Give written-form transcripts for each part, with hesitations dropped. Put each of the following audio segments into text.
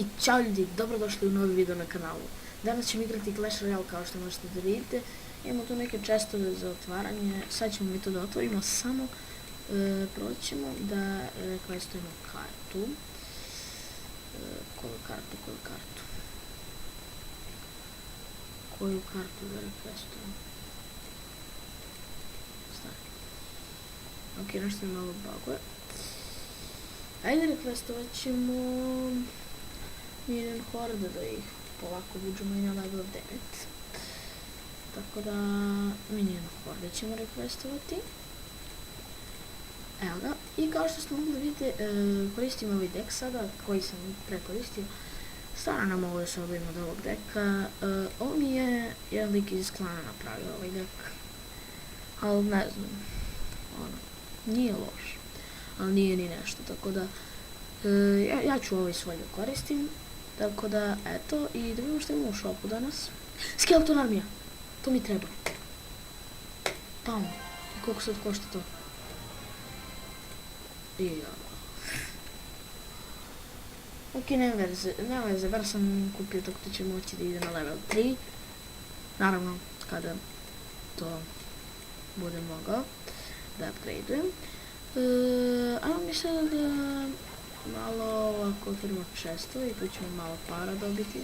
I ćao ljudi, dobrodošli u novi video na kanalu. Danas ćemo igrati Clash Royale kao što možete da vidite. Imamo tu neke čestove za otvaranje, sad ćemo mi to da otvorimo, samo proći ćemo da requestujemo kartu. Koju kartu? Koju kartu da requestujemo? Stani. Ok, nešto mi malo buguje. Ajde, requestovat ćemo Minion Horde da ih polako buđemo i na level 9. Tako da Minion Horde ćemo requestovati. Evo ga. I kao što ste mogli da vidite, koristim ovaj deck sada, koji sam prekoristio. Stvarno nam ovo da se obavimo od ovog deka. Ovo mi je jedan lik iz klana napravio ovaj deck. Ali ne znam, nije loš. Ali nije ni nešto, tako da ja ću ovaj svoj da koristim, tako da eto, i da vidimo što imamo u shopu danas. Skeleton armija, to mi treba. Tamo, i koliko sad košta to? Ok, nema veze, bar sam kupio, tako da će moći da ide na level 3. Naravno, kada to bude mogao da upgradeujem. Ajmo mi sada da malo ovako otvorimo često i tu ćemo malo para dobiti.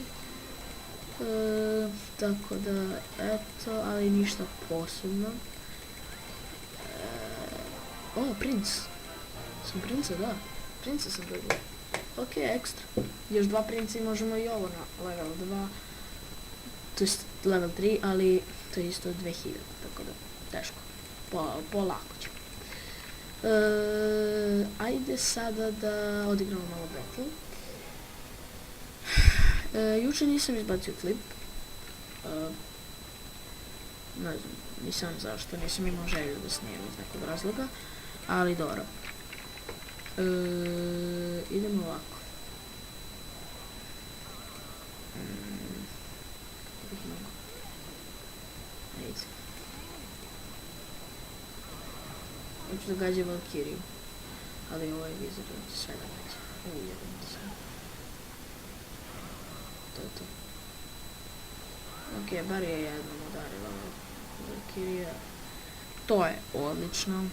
Tako da, eto, ali ništa posebno. Princ. Sam princa, da. Princa sam dobio. Ok, ekstra. Još dva princa i možemo i ovo na level 2. To jest level 3, ali to je isto 2000, tako da teško. Polako ćemo. Ajde sada da odigramo malo battle. Juče nisam izbacio klip. Ne znam, nisam zašto, nisam imao želju da snijem iz nekog razloga. Ali dobro. Idemo ovako. Ajde. Hoću da gađa Valkyriju, ali ovaj vizor će sve da gađa. Ujebim se. To je to. Ok, bar je jednom udarila Valkyrija. To je odlično.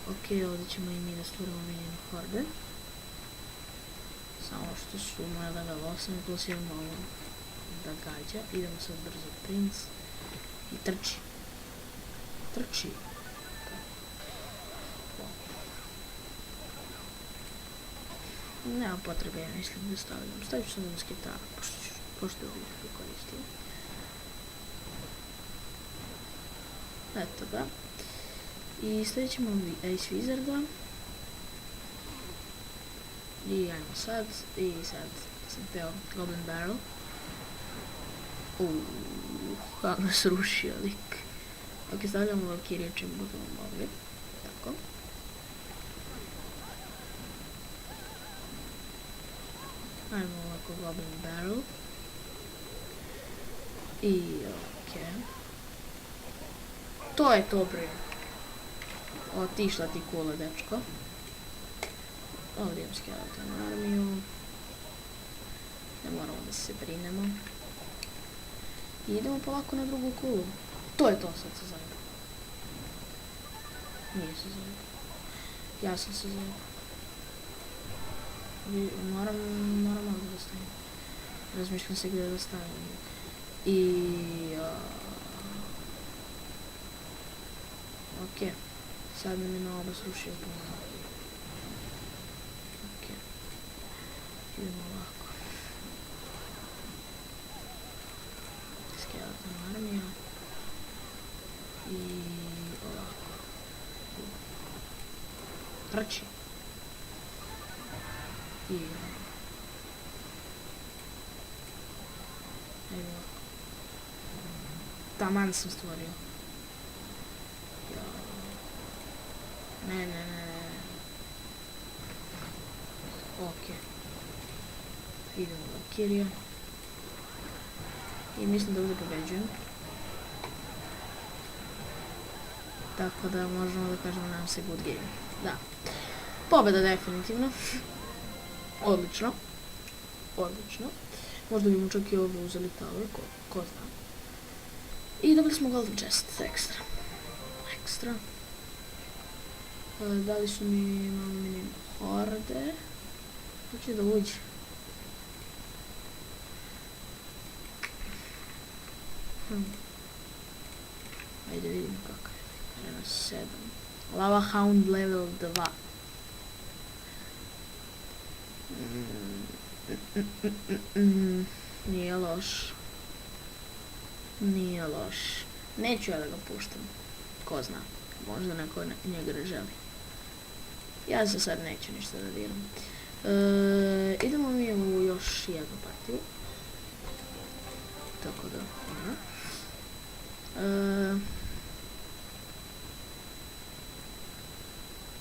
Ok, ovdje ćemo i mi da stvorimo Minion Horde. Samo što su moje level 8 plus imamo ovo da gađa. Idemo sad brzo princ i trči. Trči. Nema potrebe, ja mislim da stavljam. Stavit ću sad musketara, pošto bih ga koristio. Eto ga. I slijedit ćemo Ace Wizarda. I ajmo sad. I sad sam teo Goblin Barrel. Kako nas rušio lik. Ok, stavljamo Valkyriju čim budemo mogli. Tako. Ajmo ovako Goblin Barrel. I ok. To je to, bre. Otišla ti kula, dečko. Ovdje imam skeleton armiju. Ne moramo da se brinemo. I idemo polako na drugu kulu. To je to, sad se zajebao. Nije se zajebao. Ja sam se zajebao. Moram ovdje da stavim. Razmišljam se gdje da stavim. I... ok. Sad mi na oba srušio puno. Ok. Idemo ovako. Skeleton armija. I ovako. Trči. I evo ovako. Taman sam stvorio. Ne. Ok. Idemo Valkyrija. I mislim da ovdje pobeđujem. Tako da možemo da kažemo nam se good game. Da. Pobjeda definitivno. Odlično. Odlično. Možda bi mu čak i ovo uzeli tower, ko zna. I dobili smo golden chest, ekstra. Ekstra. Dali su mi malo mini horde. Hoće da uđe. Ajde vidimo kakav je. Arena 7. Lava Hound level 2. Nije loš. Nije loš. Neću ja da ga puštam. Ko zna. Možda neko njega ne želi. Ja za sad neću ništa da diram. Idemo mi u još jednu partiju. Tako da,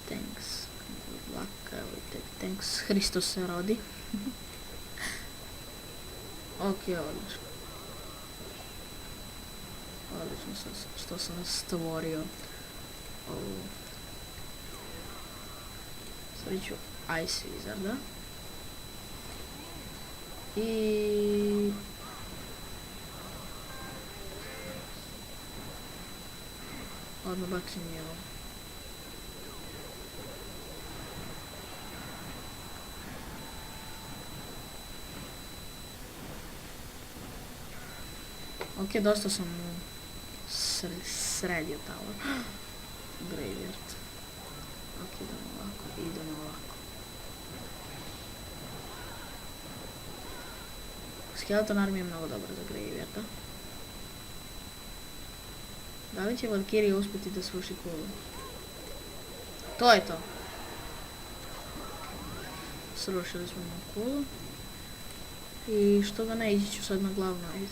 thanks. Laka, evo i tek thanks. Hristos se rodi. Ok, odlično. Odlično što sam stvorio ovu. Stvorit ću Ice Wizarda. I... odmah bacim je ovo. Ok, dosta sam sredio tower. Graveyard. Ok, idemo ovako. Skeleton armija je mnogo dobra za Graveyarda. Da li će Valkyrie uspjeti da sruši kulu? To je to. Srušili smo mu kulu. I što da ne, ići ću sad na glavnu, ajde.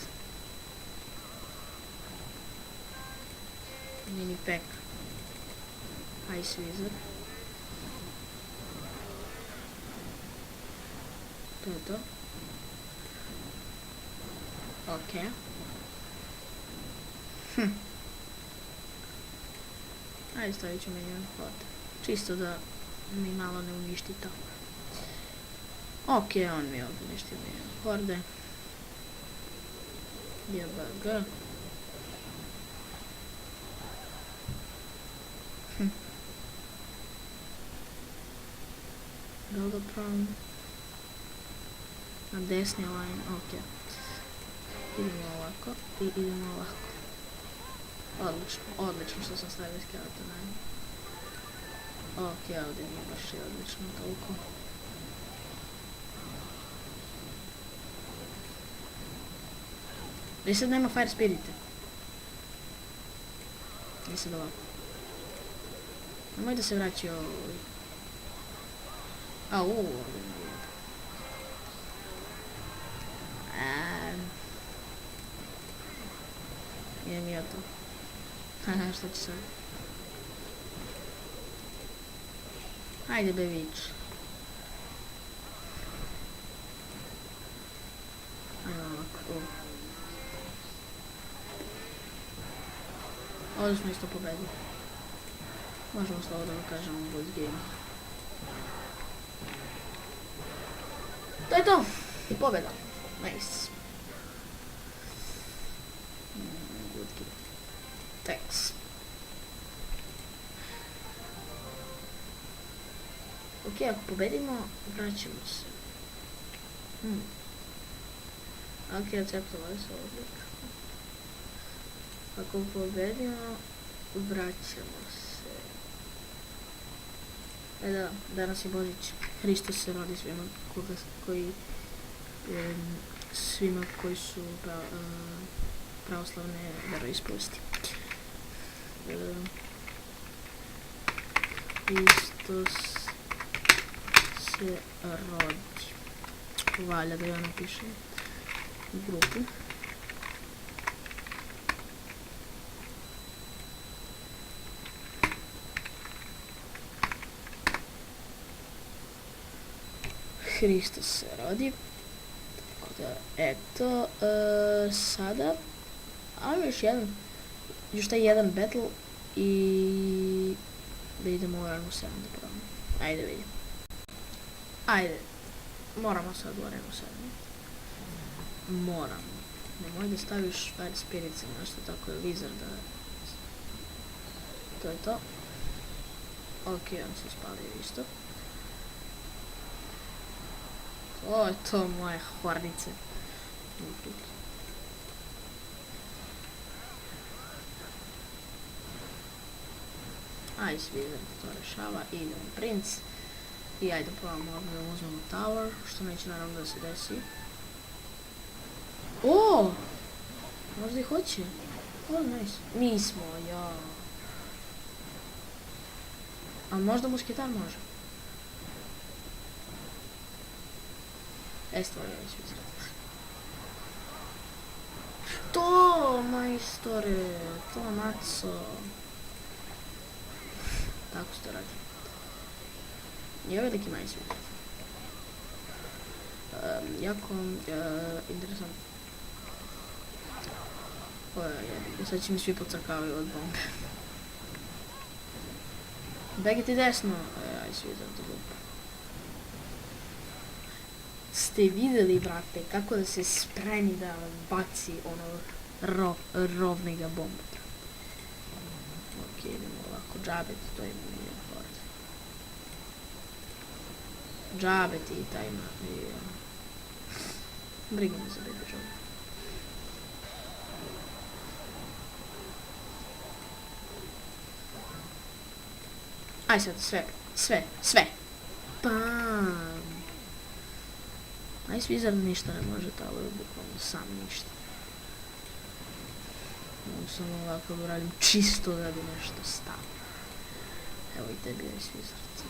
Mini pack. Ice Wizard. To je to. Ok. Ajde, stavit ću minion horde. Čisto da mi malo ne uništi to. Ok, on mi je ovdje uništio minion horde. JBG. Galvatron. Na desni line, ok. Idemo ovako i idemo ovako. Odlično, odlično što sam stavio skeletona. Ok, ovdje nije baš i odlično toliko. I sad nema fire spirite. I sad ovako. Nemoj da se vraći ovdje. A, ovdje nije. Idem ja to. Haha, šta će sad? Ajde, bević. Ajde ovako. Ovdje smo isto pobedili. Možemo slobodno da kažemo good game. To je to! Pobjeda. Nice. Good game. Thanks. Ok, ako pobedimo, vraćamo se. Ok, acceptovali se odlik. Ako pobedimo, vraćamo se. Da, danas je Božić. Hristos se rodi svima koji su pravoslavne veroispovesti. Hristos se rodi. Valja da ja napišem u grupu. Hristos se rodi. Tako da, eto, sada, ajmo još taj jedan battle i da idemo u Arenu 7 da probamo. Ajde vidim. Ajde. Moramo sad u arenu 7. Moramo. Nemoj da staviš Fire Spirits ili nešto tako je Wizarda. To je to. Ok, on se spalio isto. To je to moje hvarnice. Ice Wizard to rešava i idemo Prince. I ajde probamo ovdje da uzmemo Tower, što neće naravno da se desi. O! Možda i hoće. O, nice. Nismo, ja. A možda mušketar može. Stvar je već Wizard. To, majstore, to maco. Tako se to radi. Je veliki Ice Wizard. Jako interesant. Sad će mi svi pocrkavaju od bombe. Begite desno, Ice Wizard to lupa. Ste vidjeli, brate, kako da se spremi da baci ono rovniga bomba. Ok, idemo ovako, džabeti, to ima nije hord. Džabeti i taj ima. Briga me za baby džabe. Aj sad, sve. Pam. Ice Wizard ništa ne može, to je bukvalno sam ništa. Mogu samo ovako da uradim čisto da bi nešto stavio. Evo i tebi Ice Wizard.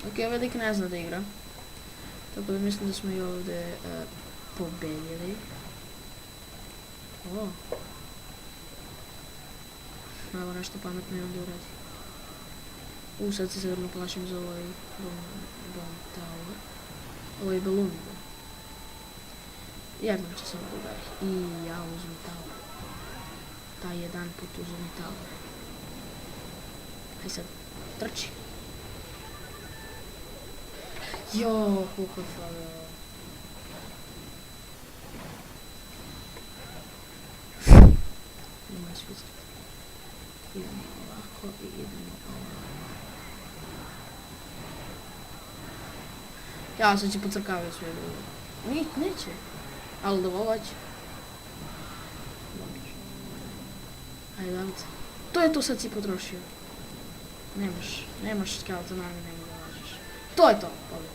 Ok, velik ne zna da igra. Tako da mislim da smo i ovdje pobedili. O. Evo nešto pametno i onda uradi. Sad se sigurno plašim za ovaj bomb tower. Ovaj balloon. Jednom će samo da udari. I ja uzmem tower. Taj jedan put uzmem tower. Aj sad, trči. Jo, koliko je falilo. Ima svi srti. Idemo ovako i idemo ovako. Ja sad će pocrkavati sve drugo. Neće. Ali da ovo će. Ajde, David. To je to sad si potrošio. Nemaš skeleton army, nemoj da lažeš. To je to. Pobjeda.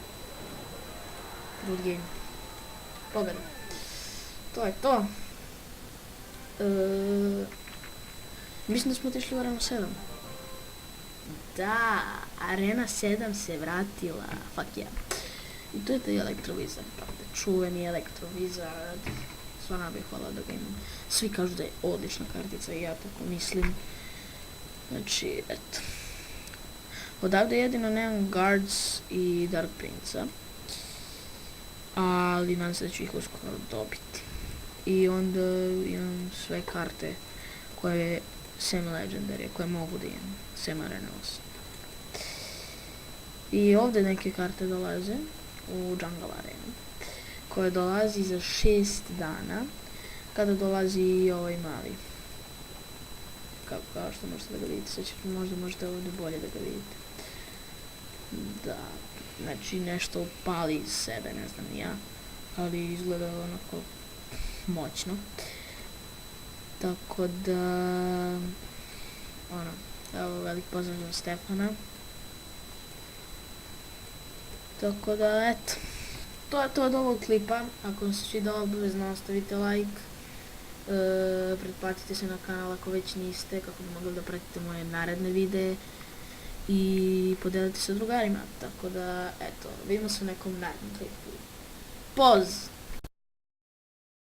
Good game. Pobjeda. To je to. Mislim da smo otišli u arenu 7. Da, arena 7 se vratila. Fuck yeah. I to je taj elektrovizar, pravda. Čuveni elektrovizar. Stvarno bih hvala da ga imam. Svi kažu da je odlična kartica i ja tako mislim. Znači, eto. Odavde jedino nemam Guards i Dark Prince-a. Ali nadam se da ću ih uskoro dobiti. I onda imam sve karte koje semi-legendary, koje mogu da imam. Semi-arena 8. I ovdje neke karte dolaze u Jungle Arenu, koje dolazi za 6 dana, kada dolazi i ovaj mali. Kao što možete da ga vidite, sad možda možete ovdje bolje da ga vidite. Da, znači nešto pali iz sebe, ne znam ja, ali izgleda onako moćno. Tako da, evo velik pozdrav za Stefana. Tako da, eto, to je to od ovog klipa. Ako vam se svidao, obavezno ostavite like, pretplatite se na kanal ako već niste, kako bi mogli da pratite moje naredne videe i podelite sa drugarima. Tako da, eto, vidimo se u nekom narednom klipu. Poz!